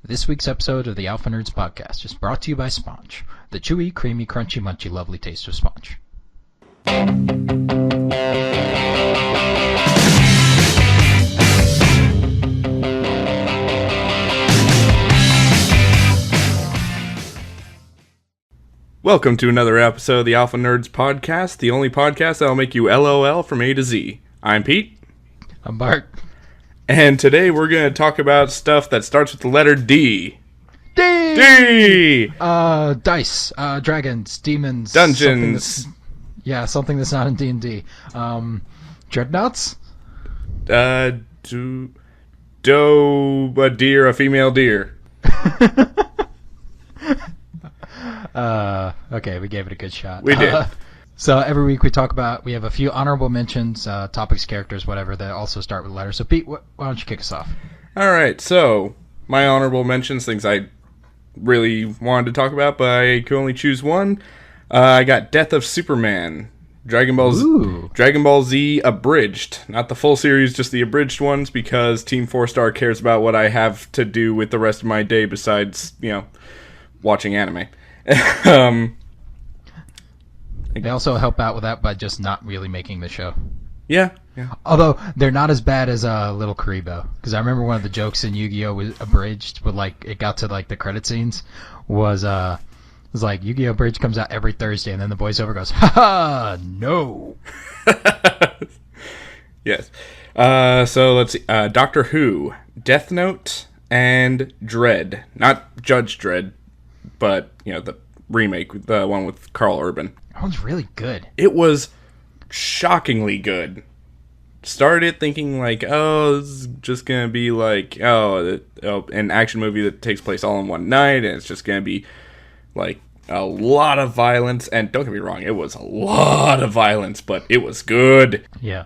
This week's episode of the Alpha Nerds podcast is brought to you by Sponch, the chewy, creamy, crunchy, munchy, lovely taste of Sponch. Welcome to another episode of the Alpha Nerds podcast, the only podcast that'll make you LOL from A to Z. I'm Pete. I'm Bart. And today we're going to talk about stuff that starts with the letter D. D! D! Dice, dragons, demons. Dungeons. Something that's not in D&D. Dreadnoughts? A deer, a female deer. Okay, we gave it a good shot. We did. So every week we have a few honorable mentions, topics, characters, whatever, that also start with letters. So Pete, why don't you kick us off? All right, so my honorable mentions, things I really wanted to talk about, but I could only choose one. I got Death of Superman, Dragon Ball Z Abridged. Not the full series, just the abridged ones, because Team 4-Star cares about what I have to do with the rest of my day besides, watching anime. They also help out with that by just not really making the show. Yeah. Although they're not as bad as Little Karibo, because I remember one of the jokes in Yu-Gi-Oh was abridged, but it got to the credit scenes was Yu-Gi-Oh! Abridged comes out every Thursday, and then the voiceover goes, "Ha ha, no." Yes. So let's see. Doctor Who, Death Note, and Dredd. Not Judge Dredd, but the remake, the one with Carl Urban. That one's really good. It was shockingly good. Started thinking this is just gonna be an action movie that takes place all in one night, and it's just gonna be a lot of violence. And don't get me wrong, it was a lot of violence, but it was good. Yeah,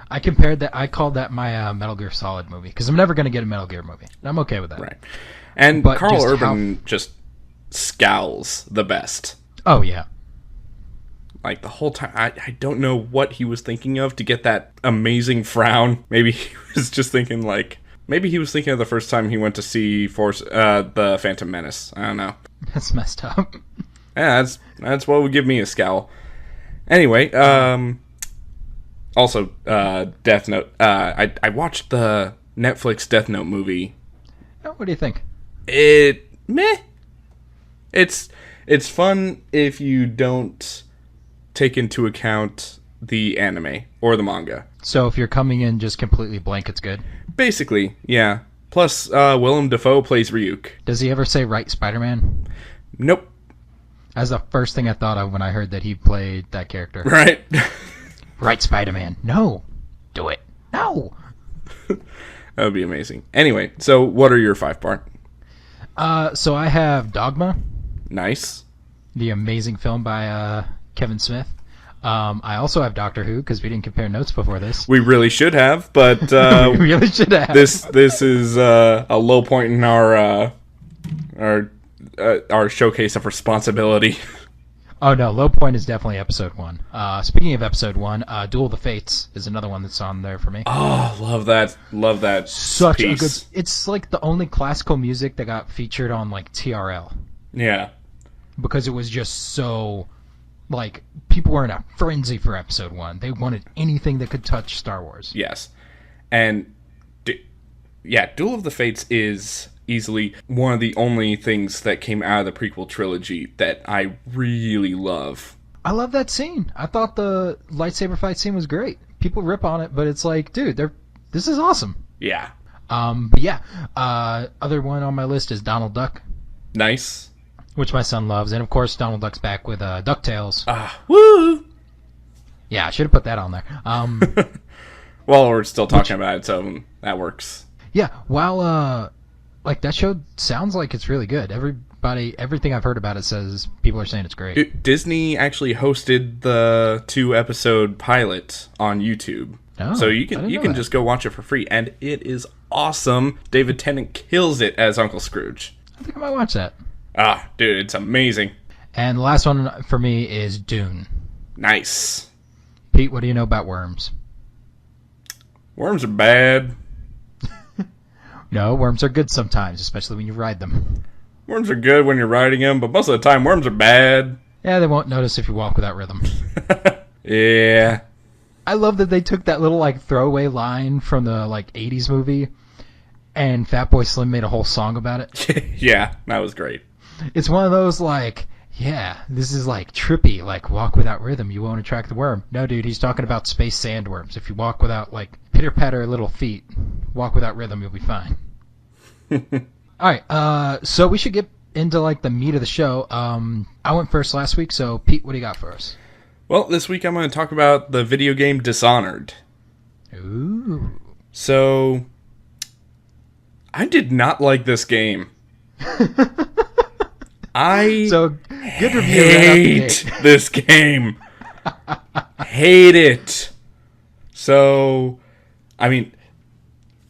I called that my Metal Gear Solid movie, because I'm never gonna get a Metal Gear movie, and I'm okay with that. Right. And but Carl Urban just scowls the best. Oh yeah. The whole time, I don't know what he was thinking of to get that amazing frown. Maybe he was just thinking maybe he was thinking of the first time he went to see the Phantom Menace. I don't know. That's messed up. Yeah, that's what would give me a scowl. Anyway, also, Death Note. I watched the Netflix Death Note movie. Oh, what do you think? Meh. It's fun if you don't take into account the anime or the manga. So if you're coming in just completely blank, it's good? Basically, yeah. Plus, Willem Dafoe plays Ryuk. Does he ever say "Right, Spider-Man"? Nope. That's the first thing I thought of when I heard that he played that character. Right. Right, Spider-Man. No. Do it. No. That would be amazing. Anyway, so what are your 5 part? So I have Dogma. Nice. The amazing film by Kevin Smith. I also have Doctor Who, because we didn't compare notes before this. We really should have, but we really should have. This is a low point in our showcase of responsibility. Oh no, low point is definitely episode 1. Speaking of episode 1, Duel of the Fates is another one that's on there for me. Oh, love that. Such piece. a good. It's the only classical music that got featured on TRL. Yeah. Because it was just so, people were in a frenzy for episode 1. They wanted anything that could touch Star Wars. Yes. And, Duel of the Fates is easily one of the only things that came out of the prequel trilogy that I really love. I love that scene. I thought the lightsaber fight scene was great. People rip on it, but it's dude, this is awesome. Yeah. Other one on my list is Donald Duck. Nice. Which my son loves. And, of course, Donald Duck's back with DuckTales. Woo! Yeah, I should have put that on there. Well, we're still talking about it, so that works. Yeah, while, that show sounds like it's really good. Everything I've heard about it says people are saying it's great. Disney actually hosted the 2-episode pilot on YouTube. Oh, so you can just go watch it for free, and it is awesome. David Tennant kills it as Uncle Scrooge. I think I might watch that. Dude, it's amazing. And the last one for me is Dune. Nice. Pete, what do you know about worms? Worms are bad. No, worms are good sometimes, especially when you ride them. Worms are good when you're riding them, but most of the time worms are bad. Yeah, they won't notice if you walk without rhythm. Yeah. I love that they took that little like throwaway line from the like 80s movie and Fatboy Slim made a whole song about it. Yeah, that was great. It's one of those like, yeah, this is like trippy, like walk without rhythm, you won't attract the worm. No, dude, he's talking about space sandworms. If you walk without like pitter-patter little feet, walk without rhythm, you'll be fine. Alright, so we should get into like the meat of the show. I went first last week, so Pete, what do you got for us? Well, this week I'm going to talk about the video game Dishonored. Ooh. So, I did not like this game. So good review. Hate this game. Hate it. So, I mean,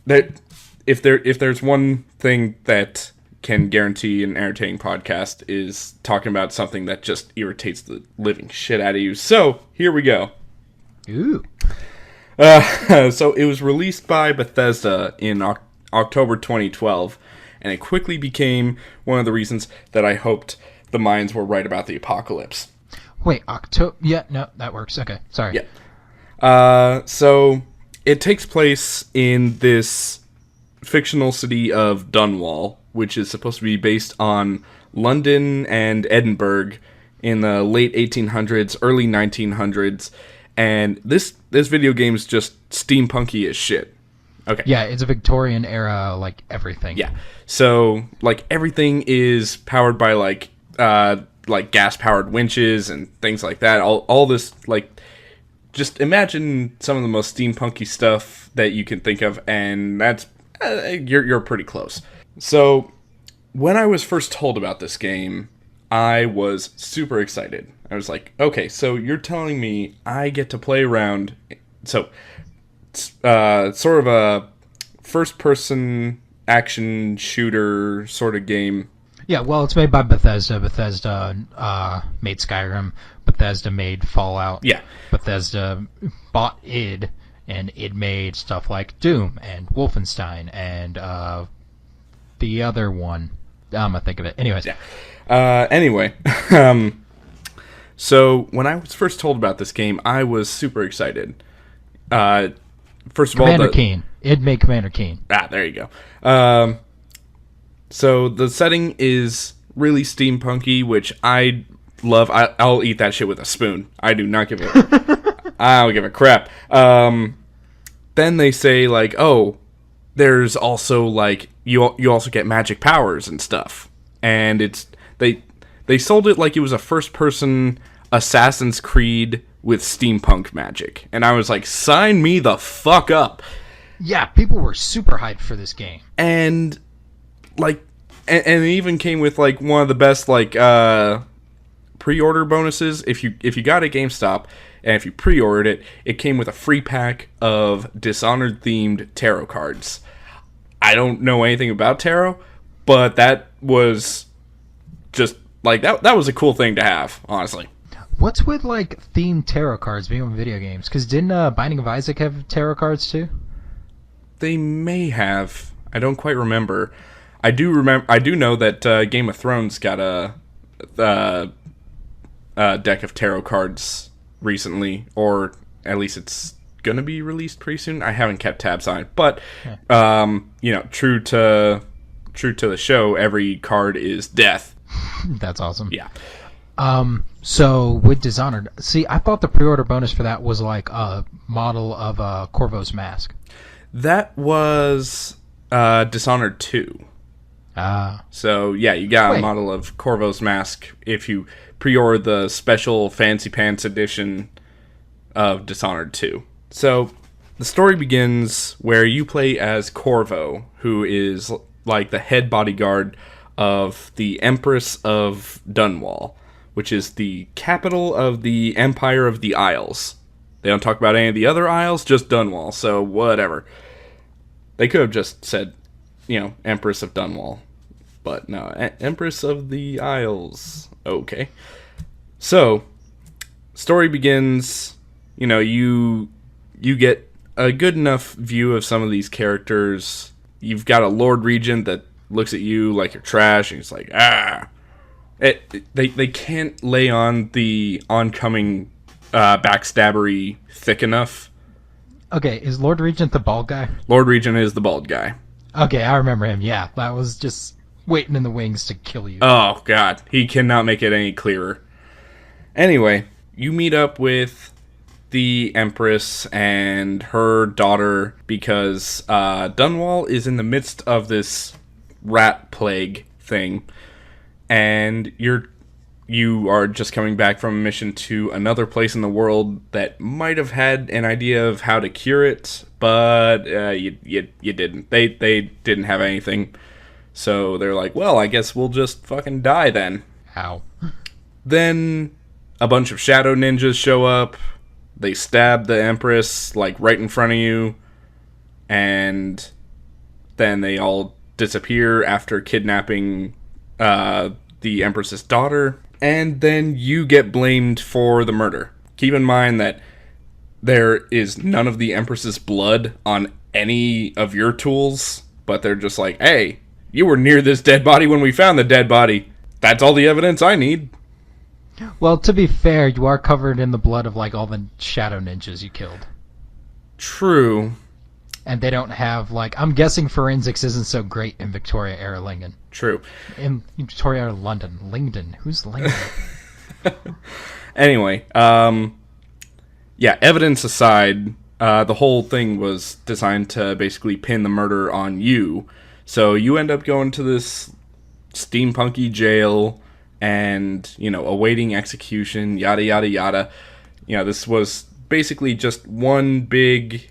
if there's one thing that can guarantee an entertaining podcast is talking about something that just irritates the living shit out of you. So, here we go. Ooh. So, it was released by Bethesda in October 2012, and it quickly became one of the reasons that I hoped the Mayans were right about the apocalypse. Wait, October? Yeah, no, that works. Okay, sorry. Yeah. So, it takes place in this fictional city of Dunwall, which is supposed to be based on London and Edinburgh in the late 1800s, early 1900s, and this video game is just steampunky as shit. Okay. Yeah, it's a Victorian era, like everything. Yeah. So, like, everything is powered by like gas-powered winches and things like that. All this, like, just imagine some of the most steampunky stuff that you can think of, and that's you're pretty close. So, when I was first told about this game, I was super excited. I was like, okay, so you're telling me I get to play around. So, sort of a first-person action shooter sort of game. Yeah, well, it's made by Bethesda. Bethesda made Skyrim. Bethesda made Fallout. Yeah. Bethesda bought id, and id made stuff like Doom and Wolfenstein and the other one. I'm gonna think of it. Anyways. Yeah. Anyway, so when I was first told about this game, I was super excited. First of Commander all, Keen. Id made Commander Keen. There you go. So the setting is really steampunky, which I love. I'll eat that shit with a spoon. I do not give I don't give a crap. Then they say like, oh, there's also like you also get magic powers and stuff, and it's they sold it like it was a first person Assassin's Creed with steampunk magic, and I was like, sign me the fuck up. Yeah, people were super hyped for this game, and like, and it even came with like one of the best like pre-order bonuses. If you got a GameStop and if you pre-ordered it, it came with a free pack of Dishonored themed tarot cards. I don't know anything about tarot, but that was just like that was a cool thing to have, honestly. What's with like themed tarot cards being on video games? Because didn't Binding of Isaac have tarot cards too? They may have. I don't quite remember. I do know that Game of Thrones got a deck of tarot cards recently, or at least it's gonna be released pretty soon. I haven't kept tabs on it, but true to the show, every card is death. That's awesome. Yeah. So with Dishonored, see, I thought the pre-order bonus for that was like a model of Corvo's mask. That was Dishonored 2. So yeah, you got a model of Corvo's mask if you pre-order the special Fancy Pants edition of Dishonored 2. So the story begins where you play as Corvo, who is like the head bodyguard of the Empress of Dunwall, which is the capital of the Empire of the Isles. They don't talk about any of the other isles, just Dunwall, so whatever. They could have just said, Empress of Dunwall. But no, Empress of the Isles. Okay. So, story begins, you get a good enough view of some of these characters you've got a Lord Regent that looks at you like you're trash, and he's like, ah. They can't lay on the oncoming backstabbery thick enough. Okay, is Lord Regent the bald guy? Lord Regent is the bald guy. Okay, I remember him. Yeah, that was just waiting in the wings to kill you. Oh, God. He cannot make it any clearer. Anyway, you meet up with the Empress and her daughter because Dunwall is in the midst of this rat plague thing. And you are just coming back from a mission to another place in the world that might have had an idea of how to cure it, but you didn't. They didn't have anything. So they're like, well, I guess we'll just fucking die then. How? Then a bunch of shadow ninjas show up. They stab the Empress, like, right in front of you. And then they all disappear after kidnapping the Empress's daughter. And then you get blamed for the murder. Keep in mind that there is none of the Empress's blood on any of your tools, but they're just like, hey, you were near this dead body when we found the dead body. That's all the evidence I need. Well, to be fair, you are covered in the blood of, like, all the shadow ninjas you killed. True. And they don't have, like, I'm guessing forensics isn't so great in Victoria-era Lingen. True. In Victoria-era London. Lingdon. Who's Lingdon? Anyway, yeah, evidence aside, the whole thing was designed to basically pin the murder on you. So you end up going to this steampunky jail and, you know, awaiting execution, yada, yada, yada. You know, this was basically just one big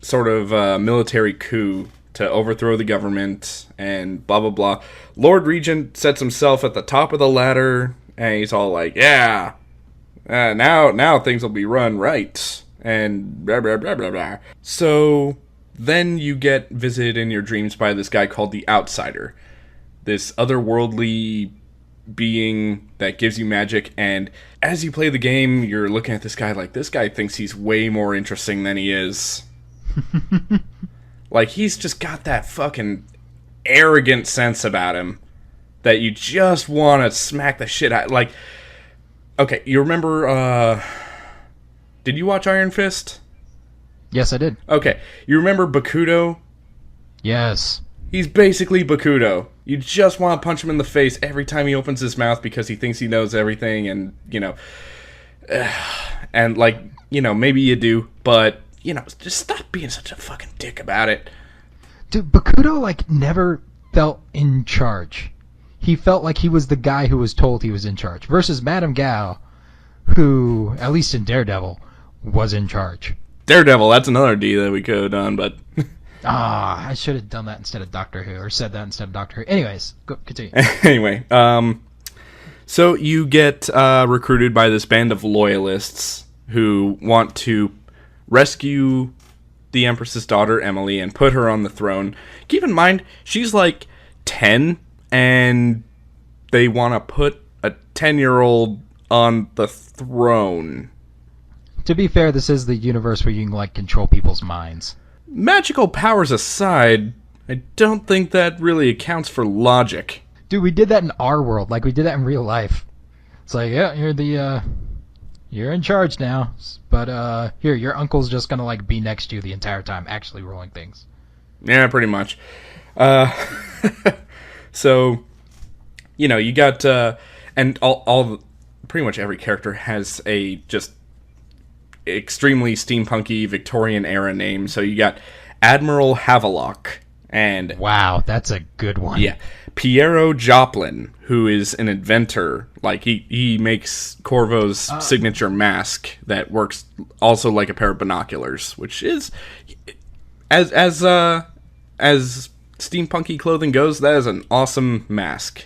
sort of military coup to overthrow the government and blah, blah, blah. Lord Regent sets himself at the top of the ladder, and he's all like, yeah, now things will be run right, and blah, blah, blah, blah, blah. So then you get visited in your dreams by this guy called the Outsider, this otherworldly being that gives you magic, and as you play the game, you're looking at this guy like, this guy thinks he's way more interesting than he is. Like, he's just got that fucking arrogant sense about him that you just want to smack the shit out. Like, okay, you remember, did you watch Iron Fist? Yes, I did. Okay, you remember Bakudo? Yes. He's basically Bakudo. You just want to punch him in the face every time he opens his mouth because he thinks he knows everything, and, you know, and, like, you know, maybe you do, but, you know, just stop being such a fucking dick about it. Dude, Bakudo, like, never felt in charge. He felt like he was the guy who was told he was in charge. Versus Madame Gao, who, at least in Daredevil, was in charge. Daredevil, that's another D that we could have done, but... I should have done that instead of Doctor Who, or said that instead of Doctor Who. Anyways, continue. Anyway, so you get recruited by this band of loyalists who want to rescue the Empress's daughter, Emily, and put her on the throne. Keep in mind, she's like 10, and they want to put a 10-year-old on the throne. To be fair, this is the universe where you can, like, control people's minds. Magical powers aside, I don't think that really accounts for logic. Dude, we did that in our world. Like, we did that in real life. It's like, yeah, you're in charge now. But, here, your uncle's just gonna, like, be next to you the entire time, actually rolling things. Yeah, pretty much. So, you know, you got, and pretty much every character has a just extremely steampunky Victorian era name. So you got Admiral Havelock and wow, that's a good one. Yeah, Piero Joplin, who is an inventor. Like he makes Corvo's signature mask that works also like a pair of binoculars, which is as steampunky clothing goes, that is an awesome mask.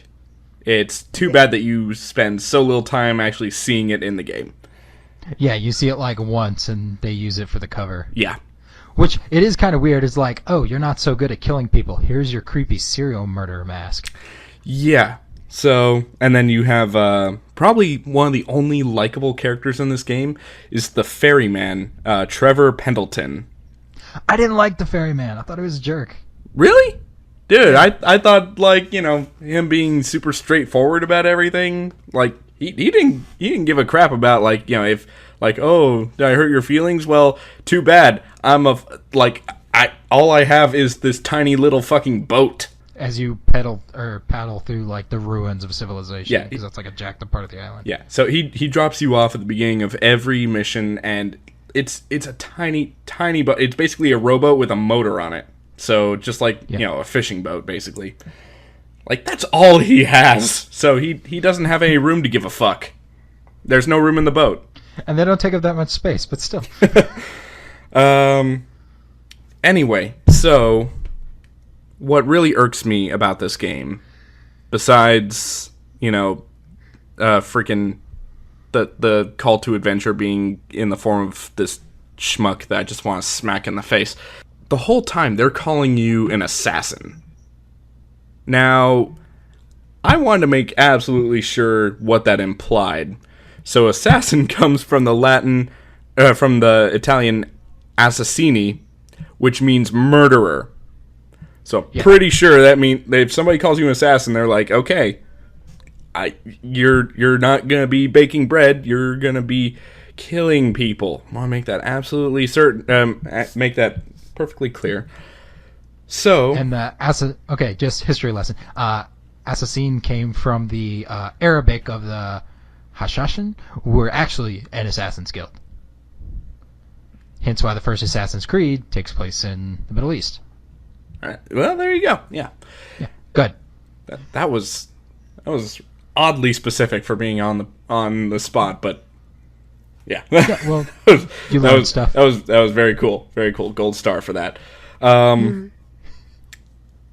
It's too bad that you spend so little time actually seeing it in the game. Yeah, you see it like once, and they use it for the cover. Yeah. Which, it is kind of weird. It's like, oh, you're not so good at killing people. Here's your creepy serial murderer mask. Yeah. So, and then you have probably one of the only likable characters in this game is the ferryman, Trevor Pendleton. I didn't like the ferryman. I thought he was a jerk. Really? Dude, I thought, like, you know, him being super straightforward about everything, like, he didn't give a crap about, like, you know, if, like, oh, did I hurt your feelings? Well, too bad. All I have is this tiny little fucking boat. As you paddle through, like, the ruins of civilization. Yeah. Because that's, like, a jacked up part of the island. Yeah, so he drops you off at the beginning of every mission, and it's a tiny boat. It's basically a rowboat with a motor on it. So just like, you know, a fishing boat, basically. Like, that's all he has. So he doesn't have any room to give a fuck. There's no room in the boat. And they don't take up that much space, but still. Anyway, so what really irks me about this game, besides, you know, freaking the call to adventure being in the form of this schmuck that I just want to smack in the face, the whole time they're calling you an assassin. Now, I wanted to make absolutely sure what that implied. So assassin comes from the Italian assassini, which means murderer. So pretty sure that means if somebody calls you an assassin, they're like, okay, you're not gonna be baking bread, you're gonna be killing people. I want to make that absolutely certain. Make that perfectly clear. So, and just history lesson. Assassin came from the Arabic of the Hashashin, who were actually an assassin's guild. Hence why the first Assassin's Creed takes place in the Middle East. All right. Well, there you go. Yeah. Good. That was oddly specific for being on the spot, but yeah. Well, you learned stuff. That was very cool. Very cool. Gold star for that.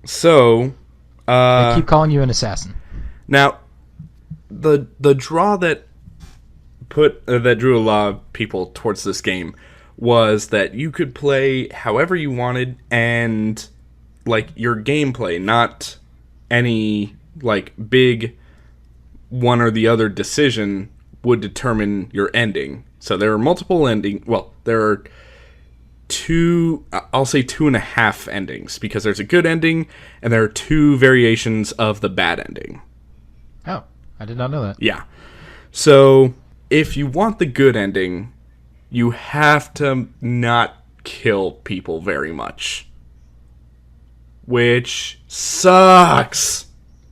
So, they keep calling you an assassin. Now, the draw that drew a lot of people towards this game was that you could play however you wanted, and like your gameplay, not any like big one or the other decision would determine your ending. So there are multiple endings. Well, there are I'll say 2.5 endings, because there's a good ending and there are 2 variations of the bad ending. Oh, I did not know that. Yeah. So if you want the good ending, you have to not kill people very much, which sucks,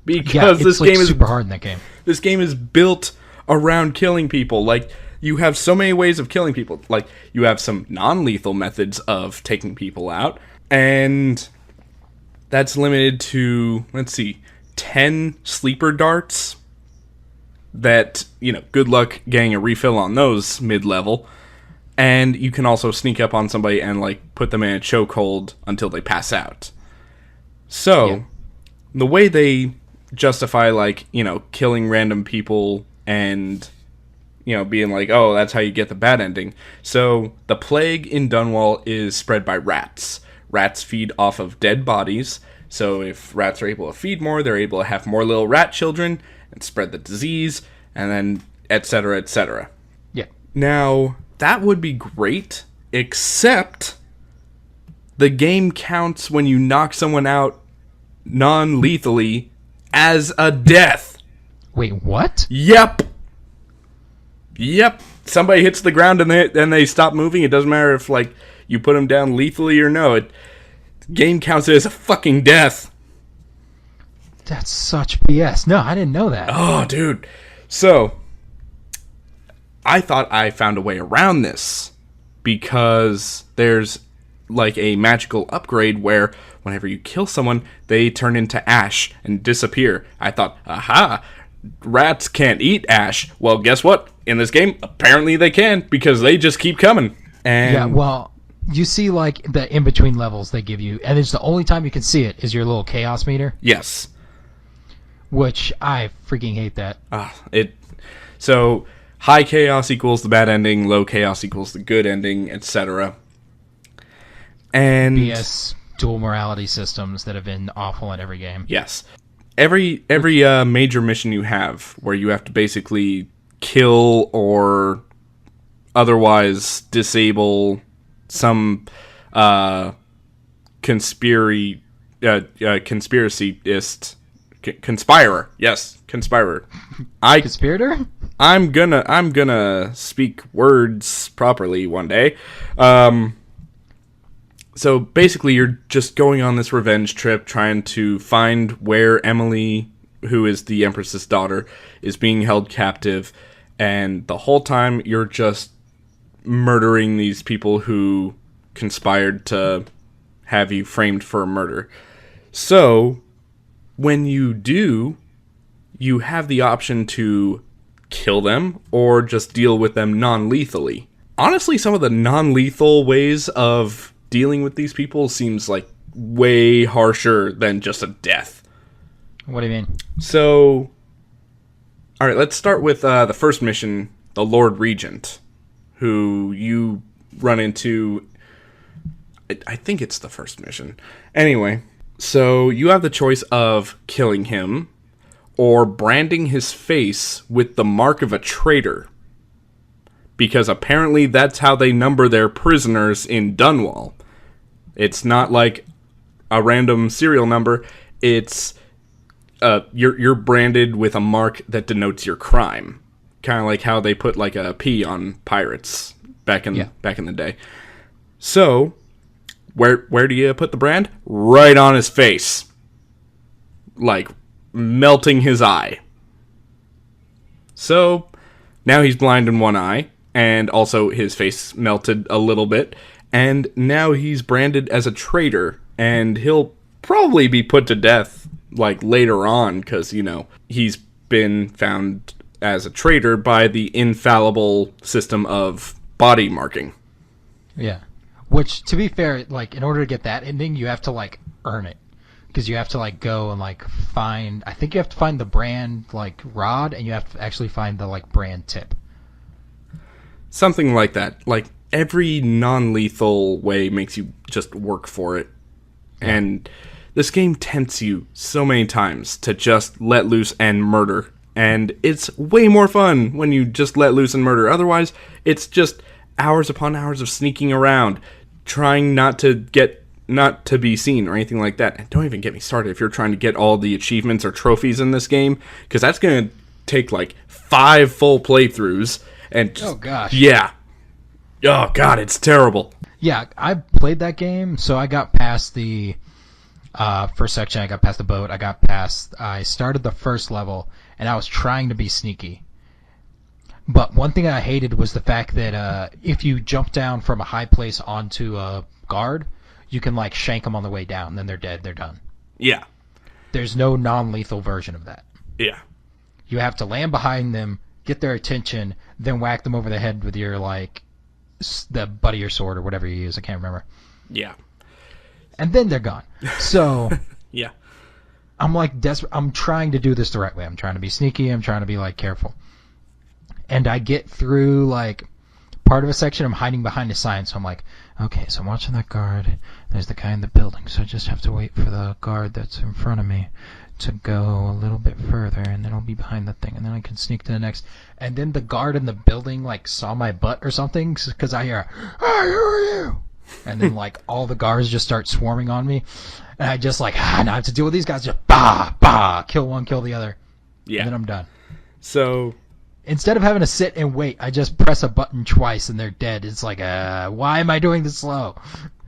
because this game is super hard in that game. This game is built around killing people. Like, you have so many ways of killing people. Like, you have some non-lethal methods of taking people out, and that's limited to, 10 sleeper darts that, good luck getting a refill on those mid-level. And you can also sneak up on somebody and, put them in a chokehold until they pass out. So, the way they justify, killing random people and, being like, oh, that's how you get the bad ending. So, the plague in Dunwall is spread by rats. Rats feed off of dead bodies. So, if rats are able to feed more, they're able to have more little rat children and spread the disease, and then et cetera, et cetera. Yeah. Now, that would be great, except the game counts when you knock someone out non-lethally as a death. Wait, what? Yep. Somebody hits the ground and they stop moving. It doesn't matter if you put them down lethally or no. The game counts it as a fucking death. That's such BS. No, I didn't know that. Oh, dude. So, I thought I found a way around this, because there's a magical upgrade where whenever you kill someone, they turn into ash and disappear. I thought, aha, rats can't eat ash. Well, guess what? In this game, apparently they can, because they just keep coming. And yeah, well, you see the in-between levels they give you, and it's the only time you can see it is your little chaos meter. Yes. Which I freaking hate that. So high chaos equals the bad ending, low chaos equals the good ending, etc. And BS dual morality systems that have been awful in every game. Yes. Every major mission you have where you have to basically kill or otherwise disable some conspiracy conspiracyist, conspirer. Yes, conspirer. Conspirator? I'm gonna speak words properly one day. So basically, you're just going on this revenge trip, trying to find where Emily, who is the Empress's daughter, is being held captive, and the whole time you're just murdering these people who conspired to have you framed for a murder. So, when you do, you have the option to kill them or just deal with them non-lethally. Honestly, some of the non-lethal ways of dealing with these people seems like way harsher than just a death. What do you mean? So, alright, let's start with the first mission, the Lord Regent, who you run into. I think it's the first mission. Anyway, so you have the choice of killing him or branding his face with the mark of a traitor. Because apparently that's how they number their prisoners in Dunwall. It's not like a random serial number. It's you're branded with a mark that denotes your crime. Kind of like how they put like a P on pirates back in the day. So, where do you put the brand? Right on his face. Like melting his eye. So, now he's blind in one eye, and also his face melted a little bit, and now he's branded as a traitor, and he'll probably be put to death, like, later on, because, you know, he's been found as a traitor by the infallible system of body marking. Yeah. Which, to be fair, like, in order to get that ending, you have to, like, earn it. Because you have to, like, go and, like, find... I think you have to find the brand, like, rod, and you have to actually find the, like, brand tip. Something like that. Like, every non-lethal way makes you just work for it. Yeah. And this game tempts you so many times to just let loose and murder. And it's way more fun when you just let loose and murder. Otherwise, it's just hours upon hours of sneaking around, trying not to be seen or anything like that. And don't even get me started if you're trying to get all the achievements or trophies in this game, because that's going to take like 5 full playthroughs. And just, oh gosh. Yeah. Oh god, it's terrible. Yeah, I played that game, so I got past the first section, I got past the boat, I started the first level, and I was trying to be sneaky. But one thing I hated was the fact that if you jump down from a high place onto a guard, you can, like, shank them on the way down, and then they're dead, they're done. Yeah. There's no non-lethal version of that. Yeah. You have to land behind them, get their attention, then whack them over the head with your, like, the butt of your sword or whatever you use. I can't remember. Yeah. And then they're gone. So... yeah. I'm, like, desperate. I'm trying to do this the right way. I'm trying to be sneaky. I'm trying to be, like, careful. And I get through, like, part of a section. I'm hiding behind a sign. So I'm like, okay, so I'm watching that guard. There's the guy in the building. So I just have to wait for the guard that's in front of me to go a little bit further, and then I'll be behind the thing, and then I can sneak to the next. And then the guard in the building, like, saw my butt or something, because I hear, "Hey, who are you?" And then, like, all the guards just start swarming on me, and I just, like, now I have to deal with these guys. Just kill one, kill the other. Yeah. And then I'm done. So instead of having to sit and wait, I just press a button twice and they're dead. It's like, why am I doing this slow?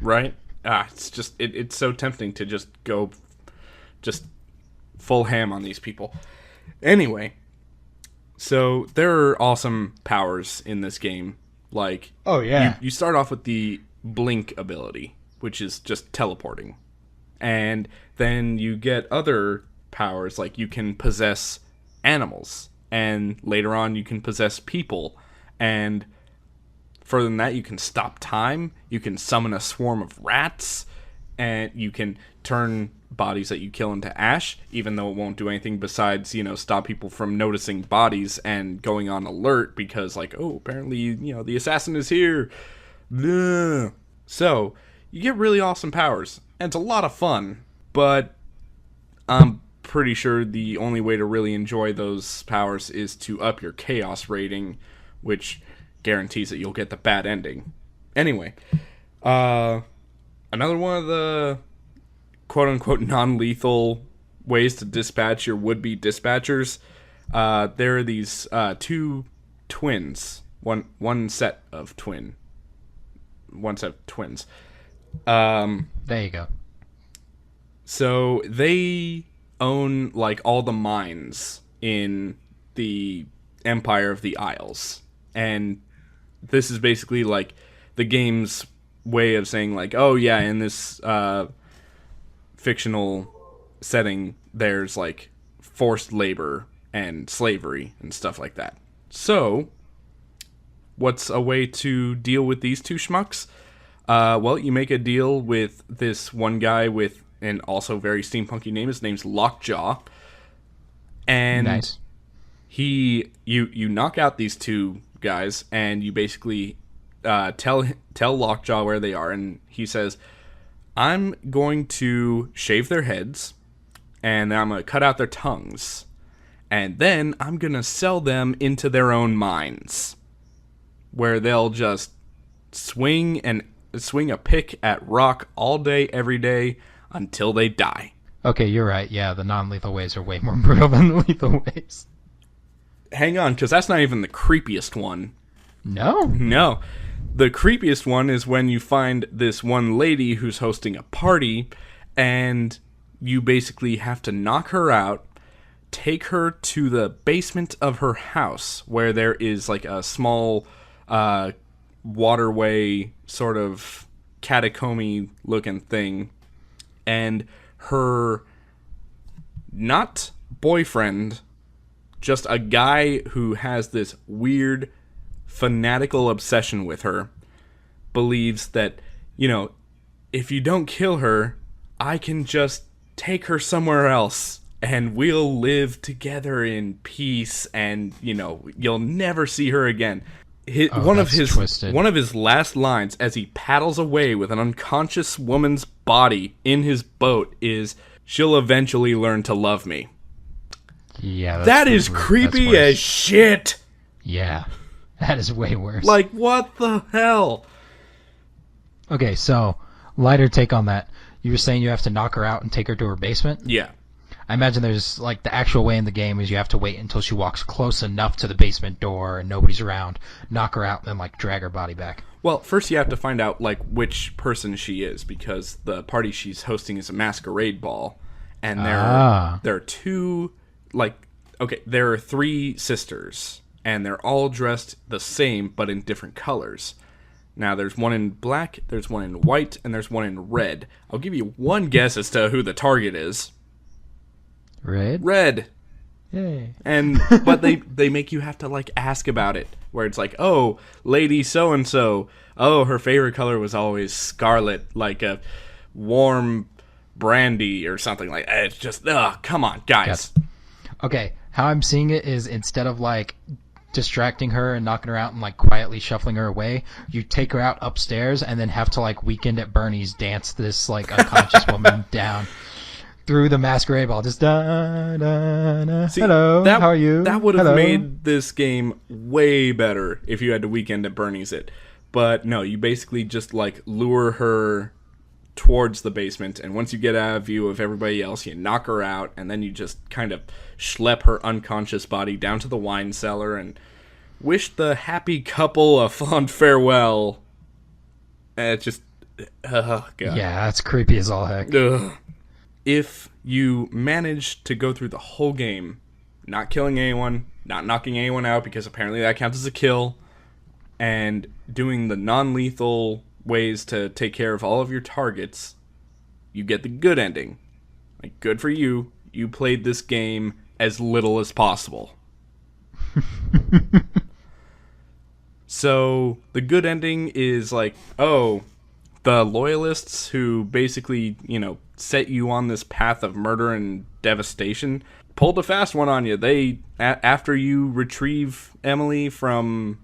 Right? It's just, it's so tempting to just go, just full ham on these people. Anyway, so there are awesome powers in this game. Like, oh yeah, you start off with the blink ability, which is just teleporting. And then you get other powers, like you can possess animals. And later on, you can possess people. And further than that, you can stop time. You can summon a swarm of rats. And you can turn bodies that you kill into ash, even though it won't do anything besides, stop people from noticing bodies and going on alert because, like, oh, apparently, the assassin is here. Blah. So, you get really awesome powers. And it's a lot of fun. But I'm pretty sure the only way to really enjoy those powers is to up your chaos rating, which guarantees that you'll get the bad ending. Anyway, another one of the quote-unquote non-lethal ways to dispatch your would-be dispatchers, there are these two twins, one set of twins. There you go. So they own like all the mines in the Empire of the Isles, and this is basically like the game's way of saying like, oh yeah, in this fictional setting, there's like forced labor and slavery and stuff like that. So, what's a way to deal with these two schmucks? Well, you make a deal with this one guy with an also very steampunky name. His name's Lockjaw. And nice. You knock out these two guys, and you basically tell Lockjaw where they are, and he says, I'm going to shave their heads, and then I'm going to cut out their tongues, and then I'm going to sell them into their own mines, where they'll just swing a pick at rock all day, every day, until they die. Okay, you're right. Yeah, the non-lethal ways are way more brutal than the lethal ways. Hang on, because that's not even the creepiest one. No? No. The creepiest one is when you find this one lady who's hosting a party, and you basically have to knock her out, take her to the basement of her house, where there is like a small waterway, sort of catacomby looking thing, and her not boyfriend, just a guy who has this weird fanatical obsession with her, believes that, you know, if you don't kill her, I can just take her somewhere else and we'll live together in peace, and, you know, you'll never see her again. One of his last lines as he paddles away with an unconscious woman's body in his boat is, she'll eventually learn to love me. Yeah, that is creepy as shit. Yeah, that is way worse. Like, what the hell? Okay, so, lighter take on that. You were saying you have to knock her out and take her to her basement? Yeah. I imagine there's, like, the actual way in the game is you have to wait until she walks close enough to the basement door and nobody's around, knock her out, and then, like, drag her body back. Well, first you have to find out, like, which person she is, because the party she's hosting is a masquerade ball, and there are two, like, okay, there are three sisters, and they're all dressed the same, but in different colors. Now, there's one in black, there's one in white, and there's one in red. I'll give you one guess as to who the target is. Red? Red. Yay. But they make you have to, like, ask about it, where it's like, oh, lady so-and-so, oh, her favorite color was always scarlet, like a warm brandy or something like that. It's just, come on, guys. Yes. Okay, how I'm seeing it is instead of, like, distracting her and knocking her out and, like, quietly shuffling her away, you take her out upstairs and then have to, like, Weekend at Bernie's dance this, like, unconscious woman down through the masquerade ball. Just da da da. See, hello, how are you? That would have made this game way better if you had to Weekend at Bernie's it. But no, you basically just, like, lure her towards the basement, and once you get out of view of everybody else, you knock her out, and then you just kind of schlep her unconscious body down to the wine cellar and wish the happy couple a fond farewell. And it's just, oh god. Yeah, that's creepy as all heck. Ugh. If you manage to go through the whole game, not killing anyone, not knocking anyone out, because apparently that counts as a kill, and doing the non-lethal ways to take care of all of your targets, you get the good ending. Like, good for you. You played this game as little as possible. So, the good ending is like, oh, the loyalists who basically, you know, set you on this path of murder and devastation pulled a fast one on you. They, after you retrieve Emily from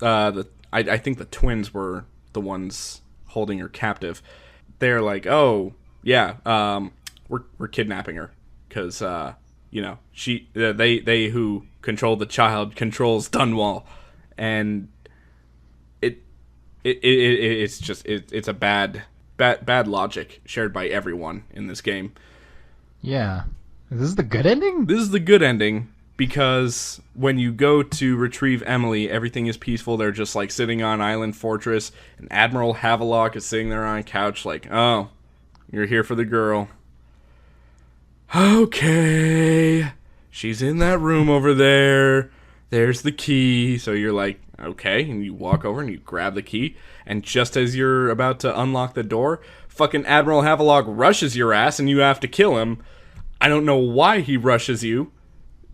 I think the twins were the ones holding her captive. They're like, oh yeah, we're kidnapping her because you know, they who control the child controls Dunwall, and it's just it's a bad bad logic shared by everyone in this game. Yeah. This is the good ending? This is the good ending because when you go to retrieve Emily, everything is peaceful. They're just like sitting on Island Fortress, and Admiral Havelock is sitting there on a couch like, oh, you're here for the girl. Okay. She's in that room over there. There's the key. So you're like, okay, and you walk over and you grab the key, and just as you're about to unlock the door, fucking Admiral Havelock rushes your ass and you have to kill him. I don't know why he rushes you.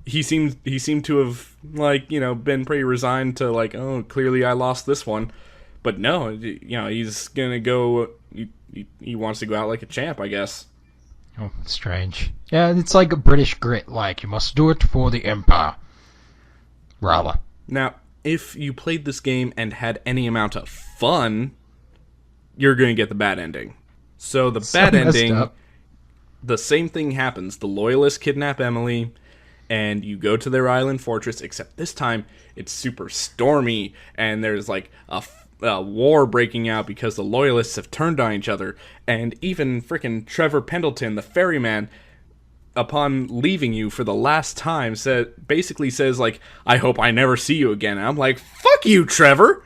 He seemed to have, like, you know, been pretty resigned to, like, oh, clearly I lost this one. But no, you know, he's gonna go, he wants to go out like a champ, I guess. Oh, strange. Yeah, it's like a British grit, like, you must do it for the Empire. Rather. Now, if you played this game and had any amount of fun, you're gonna get the bad ending. So the bad ending, the same thing happens. The Loyalists kidnap Emily, and you go to their island fortress, except this time it's super stormy, and there's like a war breaking out because the Loyalists have turned on each other, and even frickin' Trevor Pendleton, the ferryman, upon leaving you for the last time, basically says, like, I hope I never see you again. And I'm like, fuck you, Trevor!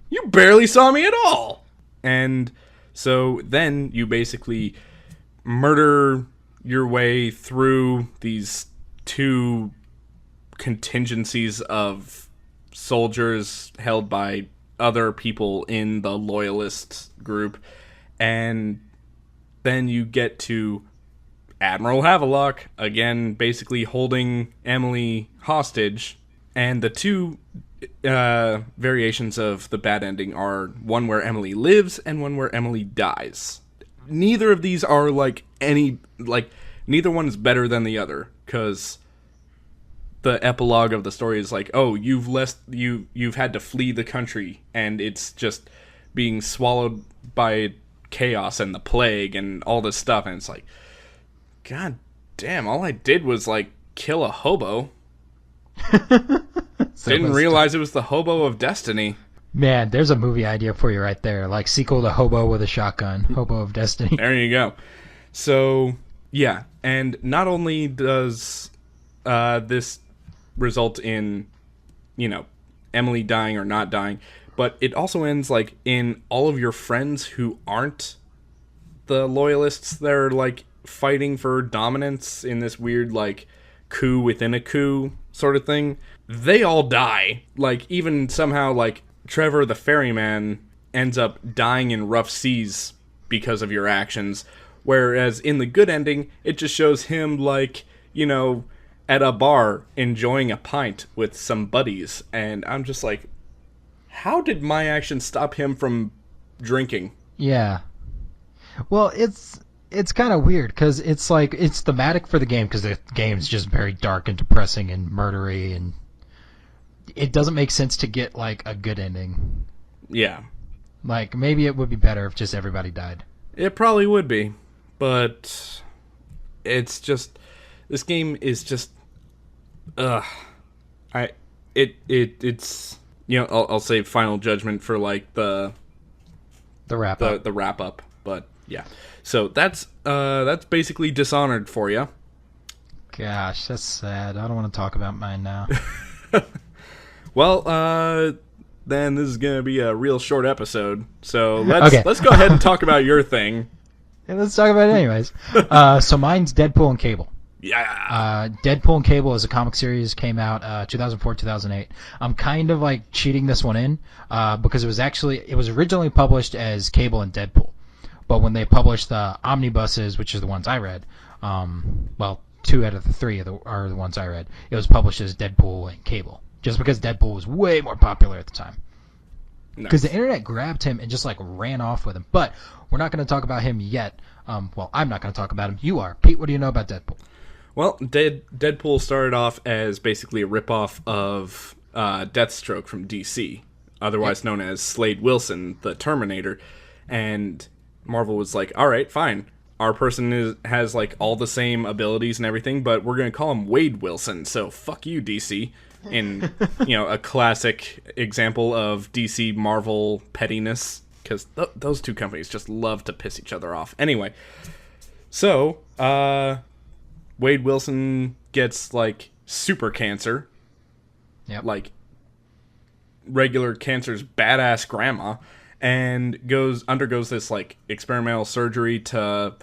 You barely saw me at all! And so then you basically murder your way through these two contingencies of soldiers held by other people in the Loyalist group, and then you get to Admiral Havelock, again, basically holding Emily hostage, and the two variations of the bad ending are one where Emily lives and one where Emily dies. Neither of these are neither one is better than the other, because the epilogue of the story is like, oh, you've had to flee the country, and it's just being swallowed by chaos and the plague and all this stuff, and it's like, god damn, all I did was like kill a hobo. Didn't realize it was the Hobo of Destiny. Man, there's a movie idea for you right there, like sequel to Hobo with a Shotgun, Hobo of Destiny. There you go. So yeah, and not only does this result in, you know, Emily dying or not dying, but it also ends like in all of your friends who aren't the Loyalists, they're like fighting for dominance in this weird like coup within a coup sort of thing. They all die. Like, even somehow, like, Trevor the ferryman ends up dying in rough seas because of your actions, whereas in the good ending, it just shows him, like, you know, at a bar enjoying a pint with some buddies, and I'm just like, how did my actions stop him from drinking? Yeah. Well, it's kind of weird, because it's like, it's thematic for the game, because the game's just very dark and depressing and murdery, and it doesn't make sense to get, like, a good ending. Yeah. Like, maybe it would be better if just everybody died. It probably would be, but it's just, this game is just, it's, you know, I'll say final judgment for, like, the wrap up. The wrap up, but yeah. So that's basically Dishonored for you. Gosh, that's sad. I don't want to talk about mine now. Well, then this is gonna be a real short episode. So let's go ahead and talk about your thing. Yeah, let's talk about it anyways. So mine's Deadpool and Cable. Yeah. Deadpool and Cable is a comic series, came out 2004-2008. I'm kind of like cheating this one in because it was originally published as Cable and Deadpool, but when they published the omnibuses, which are the ones I read, well, 2 out of the 3 are the ones I read. It was published as Deadpool and Cable, just because Deadpool was way more popular at the time. Because the internet grabbed him and just like ran off with him. But we're not going to talk about him yet. Well, I'm not going to talk about him. You are. Pete, what do you know about Deadpool? Well, Deadpool started off as basically a ripoff of Deathstroke from DC, otherwise known as Slade Wilson, the Terminator. And Marvel was like, all right, fine. Our person has like all the same abilities and everything, but we're going to call him Wade Wilson. So fuck you, DC. In, you know, a classic example of DC Marvel pettiness, because those two companies just love to piss each other off. Anyway, so Wade Wilson gets like super cancer, like regular cancer's badass grandma, and undergoes this like experimental surgery to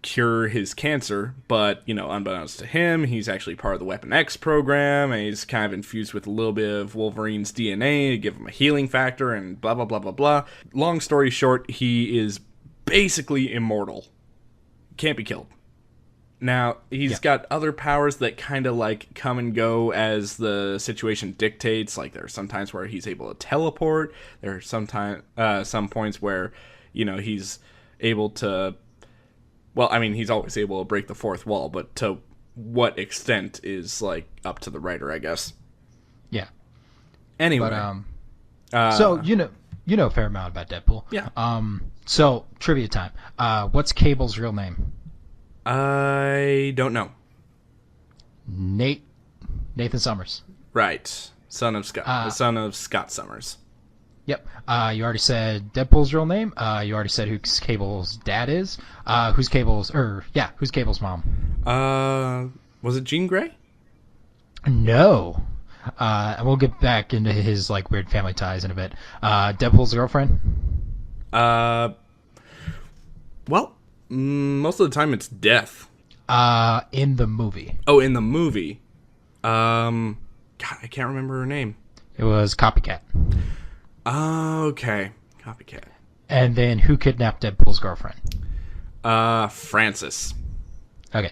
cure his cancer, but unbeknownst to him, he's actually part of the Weapon X program, and he's kind of infused with a little bit of Wolverine's DNA to give him a healing factor, and blah blah blah blah blah. Long story short, he is basically immortal, can't be killed. Now he's got other powers that kind of like come and go as the situation dictates. Like there are some times where he's able to teleport. There are some points where he's able to. Well, I mean, he's always able to break the fourth wall, but to what extent is, like, up to the writer, I guess. Yeah. Anyway. But, so, you know a fair amount about Deadpool. Yeah. So, trivia time. What's Cable's real name? I don't know. Nathan Summers. Right. Son of Scott Summers. Yep. You already said Deadpool's real name. You already said who Cable's dad is. Who's Cable's mom? Was it Jean Grey? No. And we'll get back into his like weird family ties in a bit. Deadpool's girlfriend? Well, most of the time it's Death. In the movie. Oh, in the movie. God, I can't remember her name. It was Copycat. Okay. Copycat. And then who kidnapped Deadpool's girlfriend? Francis. Okay.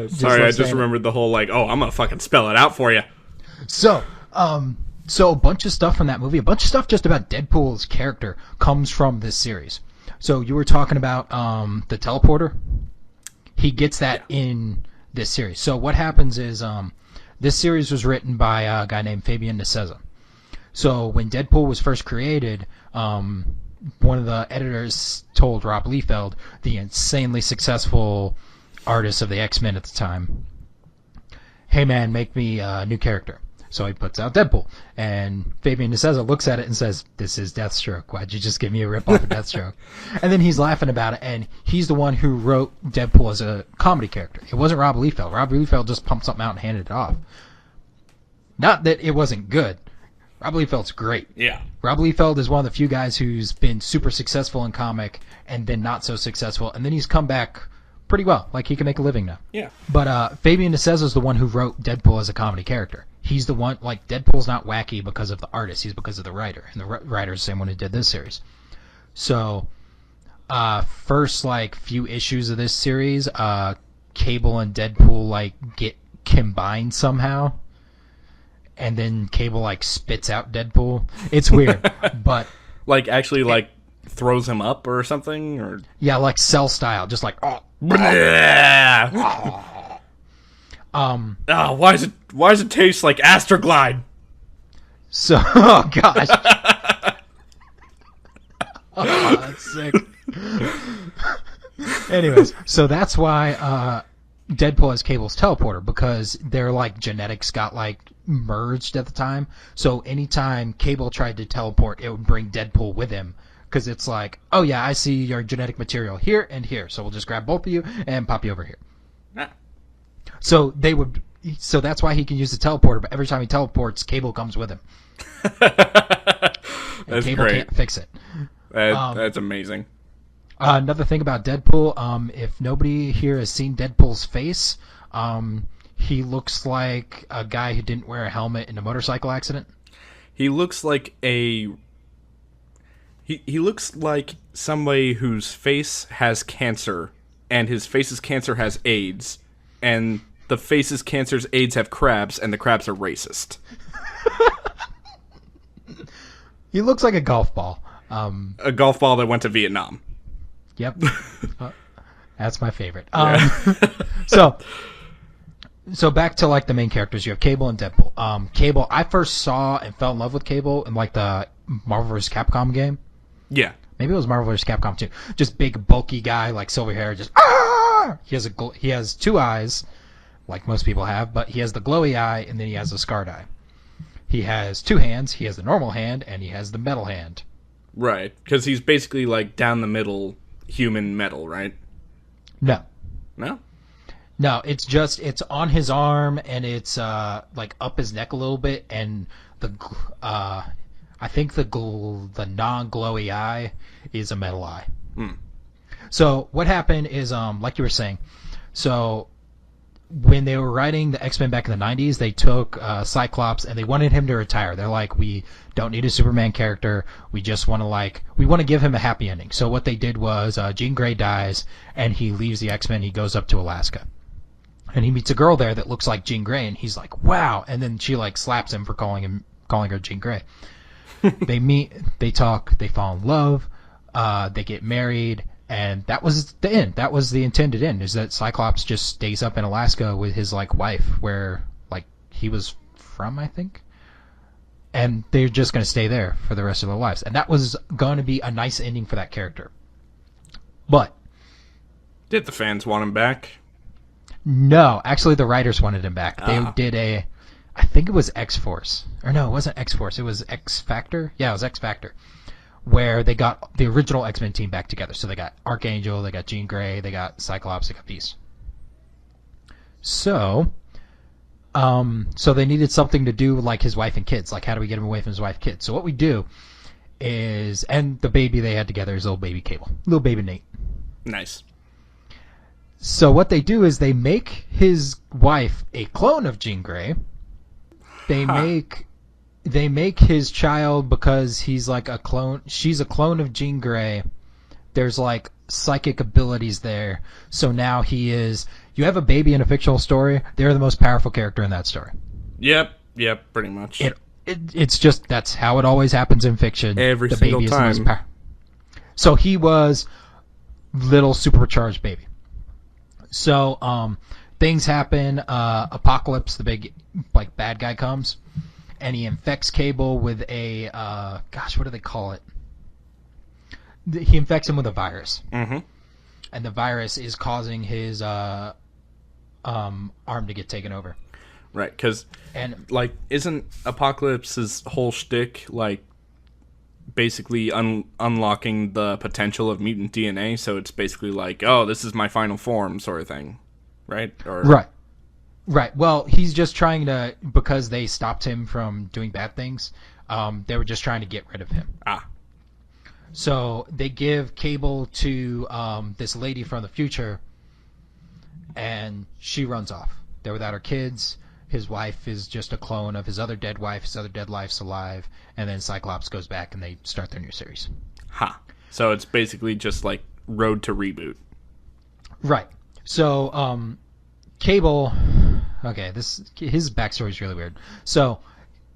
Sorry, I just remembered the whole like, I'm gonna fucking spell it out for you. So a bunch of stuff from that movie, a bunch of stuff just about Deadpool's character comes from this series. So you were talking about the teleporter. He gets that in this series. So what happens is this series was written by a guy named Fabian Nicieza. So when Deadpool was first created, one of the editors told Rob Liefeld, the insanely successful artist of the X-Men at the time, hey man, make me a new character. So he puts out Deadpool. And Fabian Nicieza looks at it and says, this is Deathstroke. Why'd you just give me a rip-off of Deathstroke? And then he's laughing about it, and he's the one who wrote Deadpool as a comedy character. It wasn't Rob Liefeld. Rob Liefeld just pumped something out and handed it off. Not that it wasn't good. Rob Liefeld's great. Yeah. Rob Liefeld is one of the few guys who's been super successful in comic and then not so successful, and then he's come back pretty well. Like, he can make a living now. Yeah. But Fabian Nicieza is the one who wrote Deadpool as a comedy character. He's the one, like, Deadpool's not wacky because of the artist. He's because of the writer. And the writer's the same one who did this series. So, first, like, few issues of this series, Cable and Deadpool, like, get combined somehow. And then Cable, like, spits out Deadpool. It's weird, but... Like, actually, like, throws him up or something? Or yeah, like, Cell style. Just like, oh. Why does it taste like Astroglide? So, oh gosh. Oh, that's sick. Anyways, so that's why Deadpool has Cable's teleporter, because their like genetics got like merged at the time. So anytime Cable tried to teleport, it would bring Deadpool with him, because it's like, oh yeah, I see your genetic material here and here, so we'll just grab both of you and pop you over here. Ah. So that's why he can use the teleporter, but every time he teleports, Cable comes with him. That's Cable great. Can't fix it. That's amazing. Another thing about Deadpool, if nobody here has seen Deadpool's face, he looks like a guy who didn't wear a helmet in a motorcycle accident. He looks like he looks like somebody whose face has cancer, and his face's cancer has AIDS, and the face's cancer's AIDS have crabs, and the crabs are racist. He looks like a golf ball. A golf ball that went to Vietnam. Yep. That's my favorite. Yeah. So back to like the main characters. You have Cable and Deadpool. Cable, I first saw and fell in love with Cable in like the Marvel vs. Capcom game. Yeah. Maybe it was Marvel vs. Capcom 2. Just big, bulky guy, like silver hair, just ah! He has two eyes, like most people have, but he has the glowy eye, and then he has the scarred eye. He has two hands. He has the normal hand, and he has the metal hand. Right, because he's basically like down the middle human metal, right? No. No? No, it's on his arm, and it's like up his neck a little bit, and I think the non-glowy eye is a metal eye. So what happened is, like you were saying, so when they were writing the X-Men back in the 90s, they took Cyclops and they wanted him to retire. They're like, we don't need a Superman character. We just want to give him a happy ending. So what they did was Jean Grey dies and he leaves the X-Men. He goes up to Alaska. And he meets a girl there that looks like Jean Grey, and he's like, wow. And then she like slaps him for calling her Jean Grey. They meet, they talk, they fall in love, they get married. And that was the end. That was the intended end, is that Cyclops just stays up in Alaska with his, like, wife, where, like, he was from, I think. And they're just going to stay there for the rest of their lives. And that was going to be a nice ending for that character. But did the fans want him back? No. Actually, the writers wanted him back. They did I think it was X-Force. Or no, it wasn't X-Force. It was X-Factor. Yeah, it was X-Factor. Where they got the original X-Men team back together. So they got Archangel, they got Jean Grey, they got Cyclops, they got Beast. So they needed something to do with, like, his wife and kids. Like, how do we get him away from his wife and kids? So what we do is, and the baby they had together is little baby Cable. Little baby Nate. Nice. So what they do is they make his wife a clone of Jean Grey. They make his child, because he's like a clone. She's a clone of Jean Grey. There's like psychic abilities there. So now he is. You have a baby in a fictional story. They're the most powerful character in that story. Yep, pretty much. It's just, that's how it always happens in fiction. Every single time. So he was little supercharged baby. So things happen. Apocalypse, the big like bad guy, comes. And he infects Cable with a, what do they call it? He infects him with a virus. Mm-hmm. And the virus is causing his arm to get taken over. Right, because, like, isn't Apocalypse's whole shtick, like, basically unlocking the potential of mutant DNA? So it's basically like, oh, this is my final form sort of thing, right? Right. Well, he's just trying to, because they stopped him from doing bad things, they were just trying to get rid of him. So they give Cable to this lady from the future, and she runs off. They're without her kids. His wife is just a clone of his other dead wife. His other dead wife's alive. And then Cyclops goes back, and they start their new series. So it's basically just like Road to Reboot. Right. So, Cable... Okay, his backstory is really weird. So,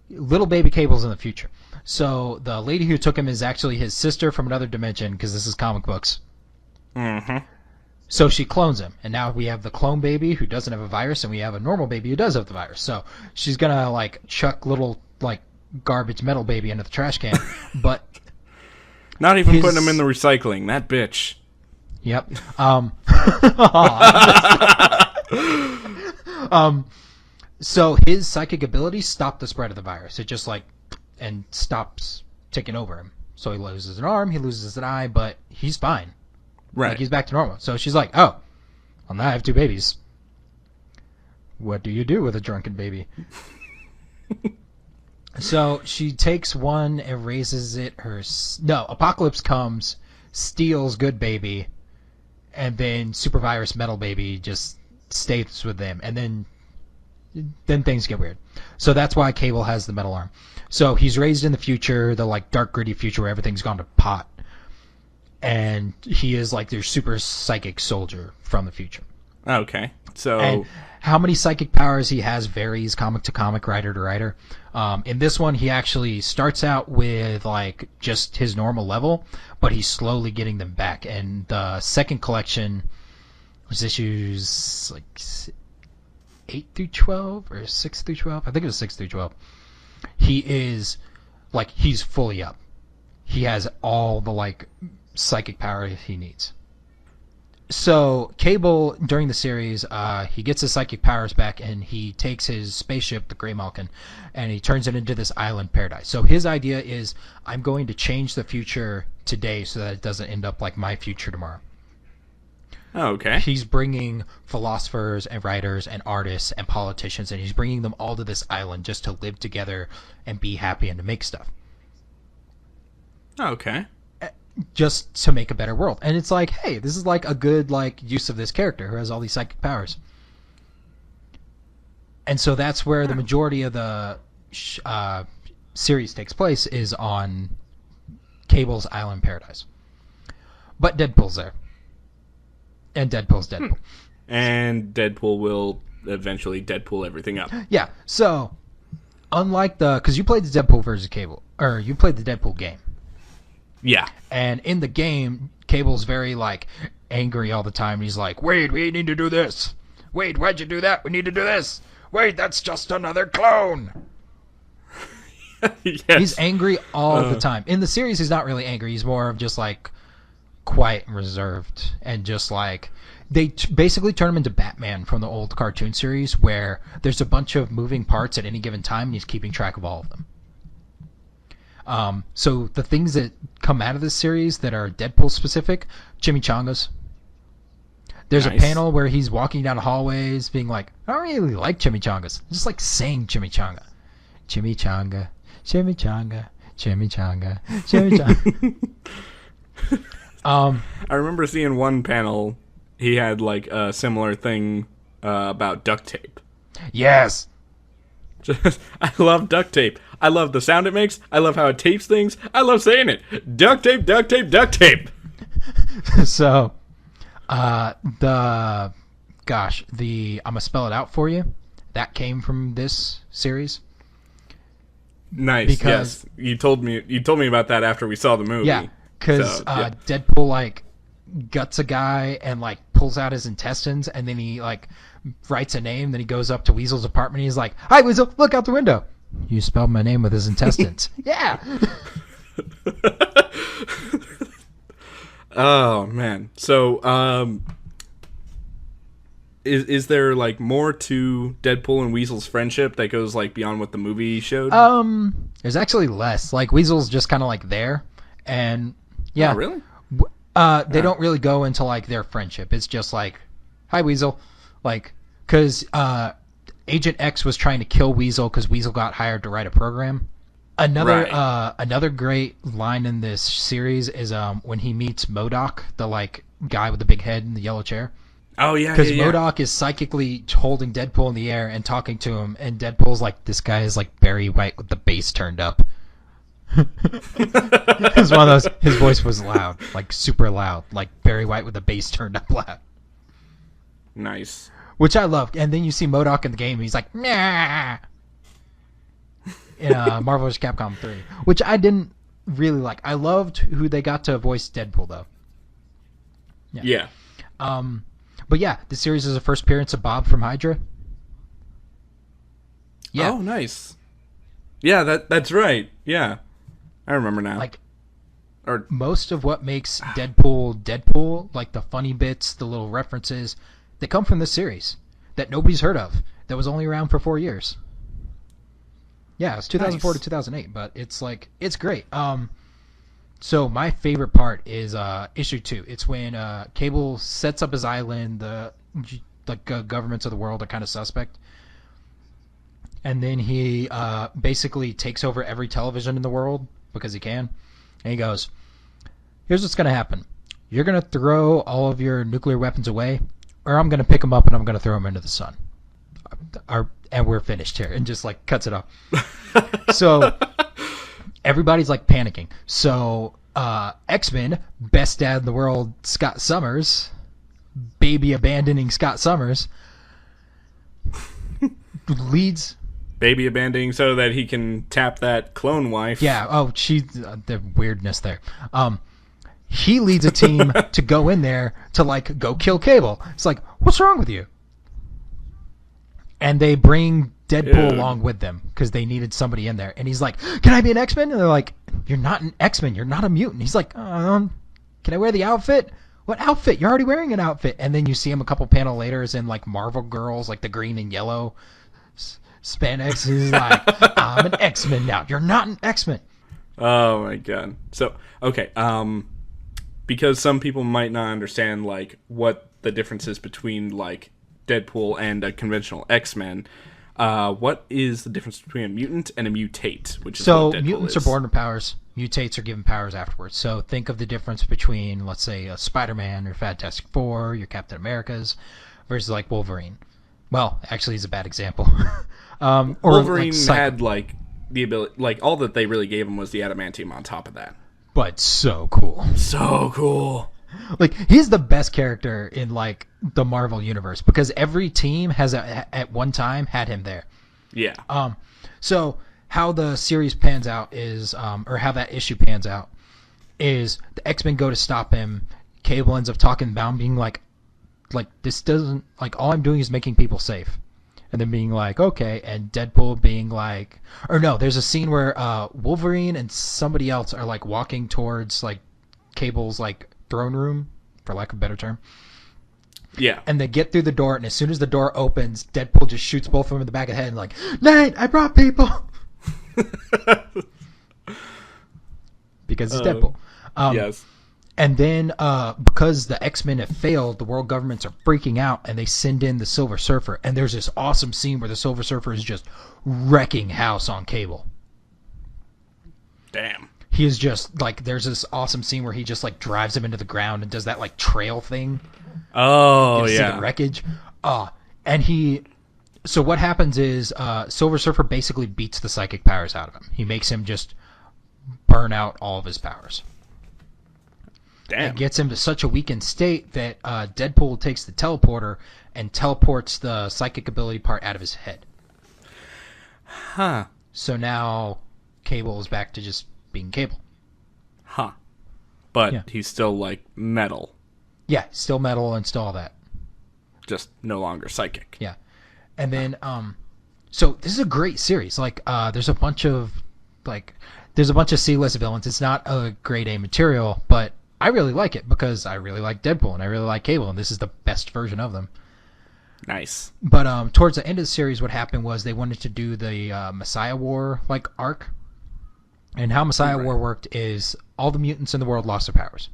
little baby Cable's in the future. So, the lady who took him is actually his sister from another dimension, because this is comic books. Mm-hmm. So she clones him, and now we have the clone baby who doesn't have a virus, and we have a normal baby who does have the virus. So she's gonna like chuck little like garbage metal baby into the trash can, but not even putting him in the recycling. That bitch. Yep. So his psychic abilities stop the spread of the virus. It just like and stops taking over him. So he loses an arm, he loses an eye, but he's fine. Right. Like, he's back to normal. So she's like, oh, well, now I have two babies. What do you do with a drunken baby? So she takes one and raises it Apocalypse comes, steals good baby, and then Super Virus Metal Baby just stays with them. And then things get weird. So that's why Cable has the metal arm. So he's raised in the future, the like dark, gritty future where everything's gone to pot. And he is like their super psychic soldier from the future. Okay. So and how many psychic powers he has varies comic to comic, writer to writer. In this one, he actually starts out with like just his normal level, but he's slowly getting them back. And the second collection was issues like 8 through 12 or 6 through 12. I think it was 6 through 12. He is like he's fully up. He has all the like psychic power he needs. So Cable, during the series, he gets his psychic powers back, and he takes his spaceship, the Grey Malkin, and he turns it into this island paradise. So his idea is, I'm going to change the future today so that it doesn't end up like my future tomorrow. Oh, okay. He's bringing philosophers and writers and artists and politicians, and he's bringing them all to this island just to live together and be happy and to make stuff. Okay. Just to make a better world. And it's like, hey, this is like a good like use of this character who has all these psychic powers. And so that's where the majority of the series takes place, is on Cable's Island Paradise. But Deadpool's there. And Deadpool's Deadpool. And Deadpool will eventually Deadpool everything up. Yeah, so unlike because you played the Deadpool versus Cable, or you played the Deadpool game. Yeah. And in the game, Cable's very, like, angry all the time. He's like, Wade, we need to do this. Wade, why'd you do that? We need to do this. Wade, that's just another clone. Yes. He's angry all the time. In the series, he's not really angry. He's more of just, like, quiet and reserved. And just, like, they basically turn him into Batman from the old cartoon series, where there's a bunch of moving parts at any given time, and he's keeping track of all of them. So the things that come out of this series that are Deadpool specific, chimichangas. There's a panel where he's walking down hallways being like, I don't really like chimichangas. Just like saying chimichanga. Chimichanga, chimichanga, chimichanga, chimichanga. I remember seeing one panel, he had like a similar thing about duct tape. Yes. I love duct tape. I love the sound it makes. I love how it tapes things. I love saying it. Duct tape, duct tape, duct tape. So, I'm gonna spell it out for you. That came from this series. Nice. Because, yes, you told me about that after we saw the movie. Yeah, because Deadpool like guts a guy and like pulls out his intestines, and then he like writes a name. Then he goes up to Weasel's apartment. And he's like, "Hi, Weasel, look out the window." You spelled my name with his intestines. Yeah. Oh man. So, is there like more to Deadpool and Weasel's friendship that goes like beyond what the movie showed? There's actually less. Like Weasel's just kind of like there, and yeah. Oh, really? They don't really go into like their friendship. It's just like, "Hi, Weasel," like because Agent X was trying to kill Weasel because Weasel got hired to write a program. Another great line in this series is when he meets MODOK, the like guy with the big head and the yellow chair. Oh yeah, because MODOK is psychically holding Deadpool in the air and talking to him, and Deadpool's like, "This guy is like Barry White with the bass turned up." It was one of those. His voice was loud, like super loud, like Barry White with the bass turned up loud. Nice. Which I loved. And then you see MODOK in the game, and he's like, "Nah," in Marvel vs. Capcom 3, which I didn't really like. I loved who they got to voice Deadpool, though. Yeah. But yeah, the series is the first appearance of Bob from Hydra. Yeah. Oh, nice. Yeah, that's right. Yeah. I remember now. Like, most of what makes Deadpool, like the funny bits, the little references, they come from this series that nobody's heard of, that was only around for 4 years. Yeah, it's 2004 to 2008, but it's like, it's great. So my favorite part is issue 2. It's when Cable sets up his island, the governments of the world are kind of suspect. And then he basically takes over every television in the world because he can. And he goes, "Here's what's going to happen. You're going to throw all of your nuclear weapons away, or I'm going to pick them up and I'm going to throw them into the sun. And we're finished here." And just like cuts it off. So everybody's like panicking. So X-Men, best dad in the world, Scott Summers, baby abandoning Scott Summers, leads... Baby abandoning so that he can tap that clone wife. Yeah, the weirdness there. He leads a team to go in there to like go kill Cable. It's like, what's wrong with you? And they bring Deadpool along with them because they needed somebody in there. And he's like, "Can I be an X-Men?" And they're like, "You're not an X-Men. You're not a mutant." He's like, "Can I wear the outfit?" What outfit? You're already wearing an outfit. And then you see him a couple panel later as in like Marvel girls, like the green and yellow spandex. He's like, I'm an X-Men now. You're not an X-Men. Oh my god. So, okay, because some people might not understand like what the difference is between like Deadpool and a conventional X-Men. What is the difference between a mutant and a mutate? Which is so what Deadpool mutants is. are born with powers. Mutates are given powers afterwards. So think of the difference between, let's say, a Spider-Man or Fantastic Four, your Captain Americas, versus like Wolverine. Well, actually, he's a bad example. Or Wolverine like had like the ability, like all that they really gave him was the adamantium on top of that. but so cool. So cool. Like he's the best character in like the Marvel universe because every team has at one time had him there. Yeah. So how the series pans out is, or how that issue pans out is the X-Men go to stop him. Cable ends up talking about him being like this doesn't, like all I'm doing is making people safe. And then being like, okay, and Deadpool being like, or no, there's a scene where Wolverine and somebody else are like walking towards like Cable's like throne room, for lack of a better term. Yeah. And they get through the door, and as soon as the door opens, Deadpool just shoots both of them in the back of the head and like, Nate, I brought people. Because it's Deadpool. Yes. And then because the X-Men have failed, the world governments are freaking out, and they send in the Silver Surfer. And there's this awesome scene where the Silver Surfer is just wrecking house on Cable. Damn. He is just like, there's this awesome scene where he just like drives him into the ground and does that like trail thing. Oh, See yeah. the wreckage. So what happens is Silver Surfer basically beats the psychic powers out of him. He makes him just burn out all of his powers. Damn. It gets him to such a weakened state that Deadpool takes the teleporter and teleports the psychic ability part out of his head. Huh. So now Cable is back to just being Cable. Huh. But Yeah. he's still like metal. Yeah, still metal and still all that. Just no longer psychic. Yeah. And then so this is a great series. Like there's a bunch of C-list villains. It's not a grade A material, but I really like it because I really like Deadpool and I really like Cable, and this is the best version of them. Nice. But towards the end of the series, what happened was they wanted to do the Messiah War like arc. And how Messiah War worked is all the mutants in the world lost their powers.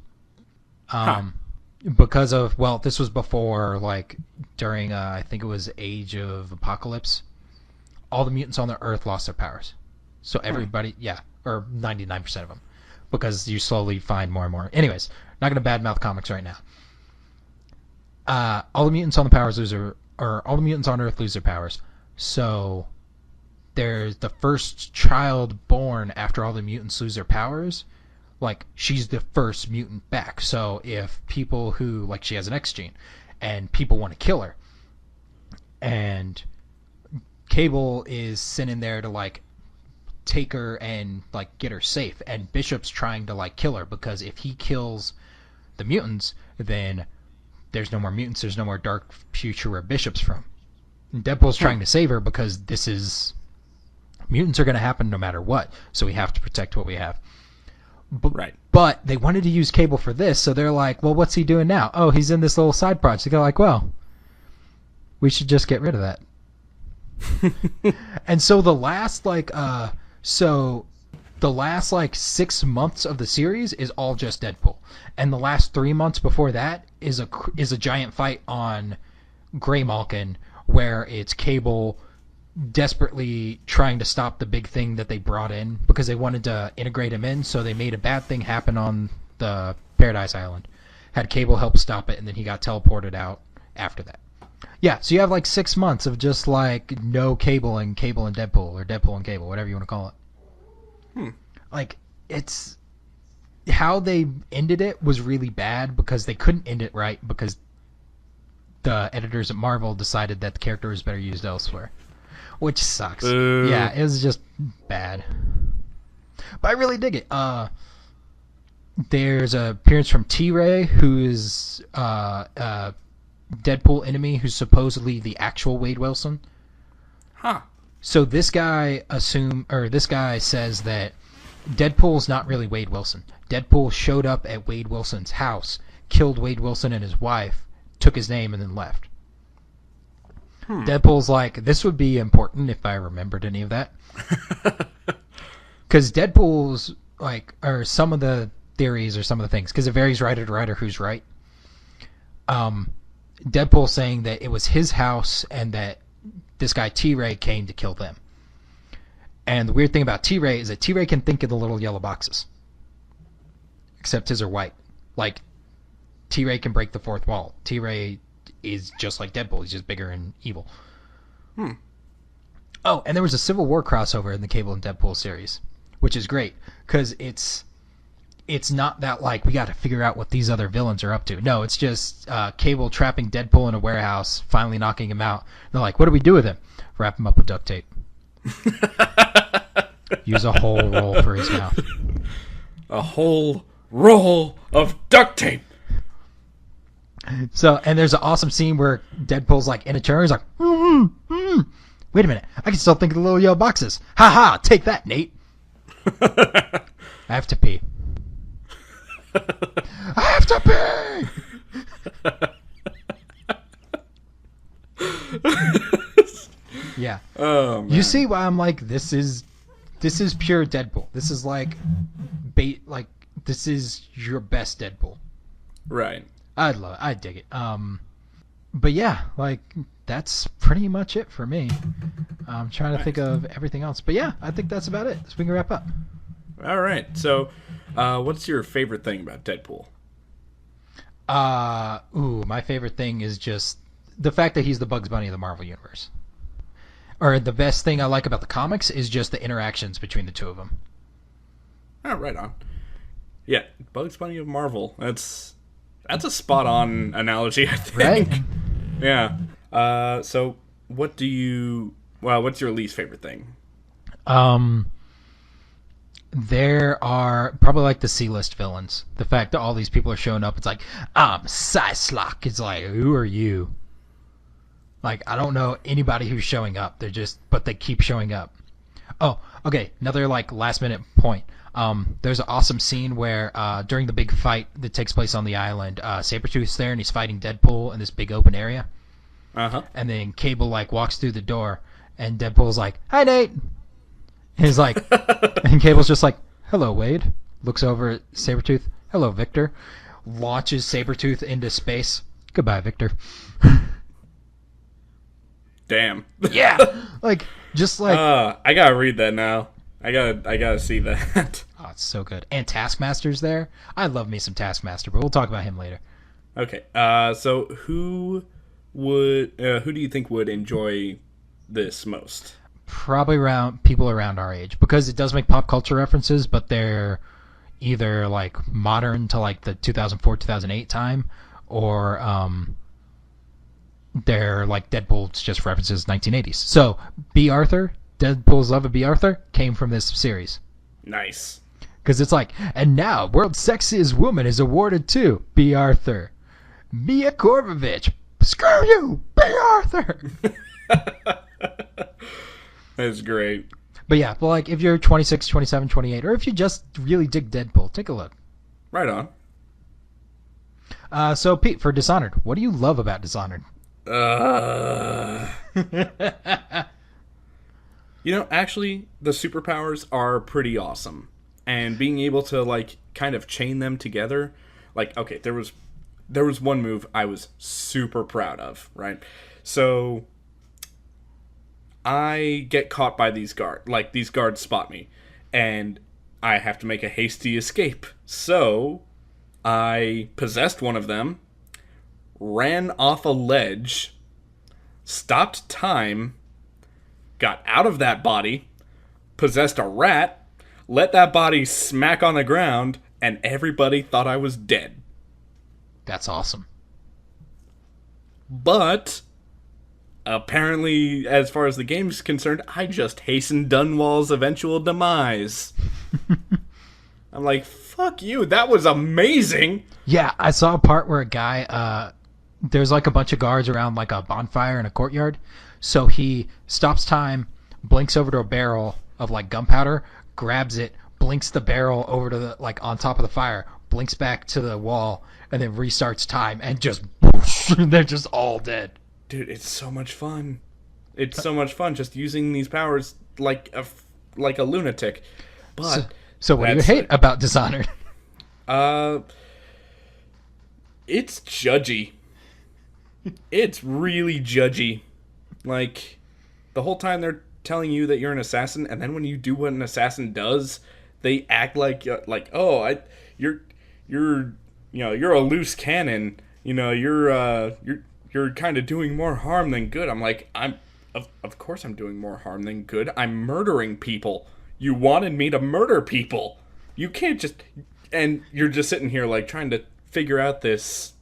Because of, well, this was before, like, during, I think it was Age of Apocalypse. All the mutants on the Earth lost their powers. So everybody, yeah, or 99% of them. Because you slowly find more and more. Anyways, not going to badmouth comics right now. All the mutants on the powers all the mutants on Earth lose their powers. So there's the first child born after all the mutants lose their powers. Like, she's the first mutant back. So if people who, like, she has an X gene, and people want to kill her, and Cable is sitting there to, like, take her and, like, get her safe, and Bishop's trying to, like, kill her, because if he kills the mutants, then there's no more mutants, there's no more dark future where Bishop's from. And Deadpool's trying to save her because mutants are going to happen no matter what, so we have to protect what we have. Right. But they wanted to use Cable for this, so they're like, well, what's he doing now? Oh, he's in this little side project. They're like, well, we should just get rid of that. And so the last 6 months of the series is all just Deadpool. And the last 3 months before that is a giant fight on Greymalkin, where it's Cable desperately trying to stop the big thing that they brought in because they wanted to integrate him in, so they made a bad thing happen on the Paradise Island. Had Cable help stop it, and then he got teleported out after that. Yeah, so you have like 6 months of just like no Cable and Deadpool, or Deadpool and Cable, whatever you want to call it. Like, it's how they ended it was really bad because they couldn't end it right because the editors at Marvel decided that the character was better used elsewhere. Which sucks. Yeah, it was just bad. But I really dig it. There's an appearance from T-Ray, who is Deadpool enemy, who's supposedly the actual Wade Wilson. Huh. So this guy says that Deadpool's not really Wade Wilson. Deadpool showed up at Wade Wilson's house, killed Wade Wilson and his wife, took his name, and then left. Deadpool's like, this would be important if I remembered any of that. Because Deadpool's like, or some of the theories or some of the things, because it varies writer to writer who's right. Deadpool saying that it was his house and that this guy T-Ray came to kill them. And the weird thing about T-Ray is that T-Ray can think of the little yellow boxes. Except his are white. Like, T-Ray can break the fourth wall. T-Ray is just like Deadpool. He's just bigger and evil. Oh, and there was a Civil War crossover in the Cable and Deadpool series, which is great, because it's not that, like, we got to figure out what these other villains are up to. No, it's just Cable trapping Deadpool in a warehouse, finally knocking him out. They're like, what do we do with him? Wrap him up with duct tape. Use a whole roll for his mouth. A whole roll of duct tape. So, and there's an awesome scene where Deadpool's like in a chair. He's like, wait a minute. I can still think of the little yellow boxes. Ha ha, take that, Nate. I have to pee. I have to pee. Yeah. Oh, man. You see why I'm like, this is pure Deadpool. This is like this is your best Deadpool. Right. I'd dig it. But yeah, like, that's pretty much it for me. I'm trying to think of everything else. But yeah, I think that's about it. So we can wrap up. All right. So, what's your favorite thing about Deadpool? My favorite thing is just the fact that he's the Bugs Bunny of the Marvel Universe. Or the best thing I like about the comics is just the interactions between the two of them. Oh, right on. Yeah, Bugs Bunny of Marvel. That's a spot-on analogy, I think. Right? Yeah. So, what's your least favorite thing? There are probably like the C-list villains. The fact that all these people are showing up, it's like, I'm Psylocke. It's like, who are you? Like, I don't know anybody who's showing up. But they keep showing up. Oh, okay. Another like last minute point. There's an awesome scene where during the big fight that takes place on the island, Sabretooth's there and he's fighting Deadpool in this big open area. Uh-huh. And then Cable like walks through the door and Deadpool's like, "Hi, Nate." And he's like, and Cable's just like, "Hello, Wade." Looks over at Sabretooth. "Hello, Victor." Launches Sabretooth into space. "Goodbye, Victor." Damn. Yeah. Like, just like. I gotta read that now. I gotta see that. Oh, it's so good. And Taskmaster's there. I love me some Taskmaster, but we'll talk about him later. Okay. So who do you think would enjoy this most? Probably people around our age, because it does make pop culture references, but they're either like modern to like the 2004 2008 time, or they're like Deadpool's just references 1980s. So B. Arthur, Deadpool's love of B. Arthur came from this series. Nice. Because it's like, and now world's sexiest woman is awarded to B. Arthur. Mia Korovich. Screw you, B. Arthur. That's great. But yeah, but like if you're 26, 27, 28, or if you just really dig Deadpool, take a look. Right on. So Pete, for Dishonored, what do you love about Dishonored? Actually, the superpowers are pretty awesome. And being able to, like, kind of chain them together. Like, okay, there was one move I was super proud of, right? So, I get caught by these guards. Like, these guards spot me. And I have to make a hasty escape. So, I possessed one of them, ran off a ledge, stopped time, got out of that body, possessed a rat, let that body smack on the ground, and everybody thought I was dead. That's awesome. But apparently, as far as the game's concerned, I just hastened Dunwall's eventual demise. I'm like, fuck you, that was amazing! Yeah, I saw a part where a guy, there's like a bunch of guards around like a bonfire in a courtyard, so he stops time, blinks over to a barrel of like gunpowder, grabs it, blinks the barrel over to the, like on top of the fire, blinks back to the wall, and then restarts time, and just whoosh, they're just all dead. Dude, it's so much fun. It's so much fun just using these powers like a lunatic. But so what do you hate about Dishonored? It's judgy. It's really judgy. Like, the whole time they're telling you that you're an assassin, and then when you do what an assassin does, they act like you're a loose cannon. You're kind of doing more harm than good. I'm like, of course I'm doing more harm than good. I'm murdering people. You wanted me to murder people. You can't just... And you're just sitting here, like, trying to figure out this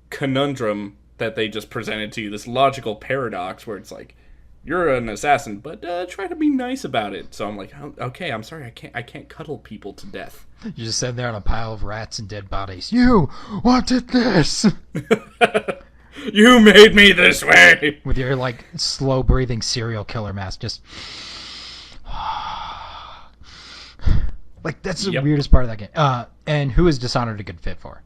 conundrum that they just presented to you, this logical paradox where it's like, you're an assassin, but try to be nice about it. So I'm like, okay, I'm sorry, I can't cuddle people to death. You're just sitting there on a pile of rats and dead bodies. You wanted this! You made me this way! With your, like, slow-breathing serial killer mask, just... Like, that's the weirdest part of that game. And who is Dishonored a good fit for?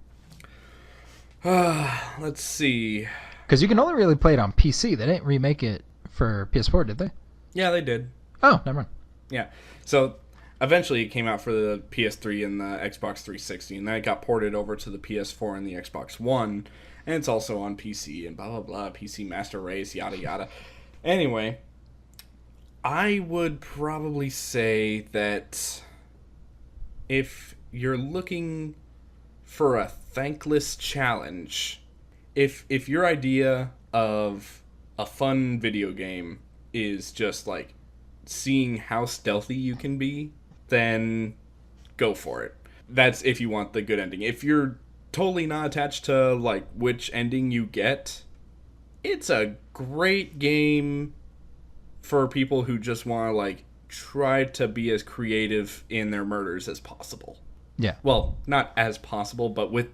Let's see. Because you can only really play it on PC. They didn't remake it for PS4, did they? Yeah, they did. Oh, never mind. Yeah. So, eventually it came out for the PS3 and the Xbox 360, and then it got ported over to the PS4 and the Xbox One, and it's also on PC, and blah, blah, blah, PC Master Race, yada, yada. Anyway, I would probably say that if you're looking for a thankless challenge, if your idea of a fun video game is just like seeing how stealthy you can be, then go for it. That's if you want the good ending. If you're totally not attached to like which ending you get, it's a great game for people who just want to like try to be as creative in their murders as possible. Yeah. Well, not as possible, but with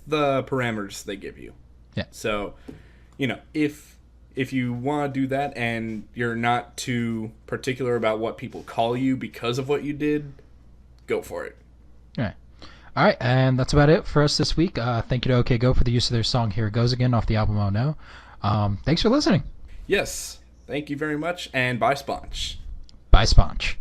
the parameters they give you. Yeah. So, if you want to do that and you're not too particular about what people call you because of what you did, go for it. All right, and that's about it for us this week. Thank you to OK Go for the use of their song Here It Goes Again off the album Oh No. Thanks for listening. Yes. Thank you very much, and bye, Sponch. Bye, Sponch.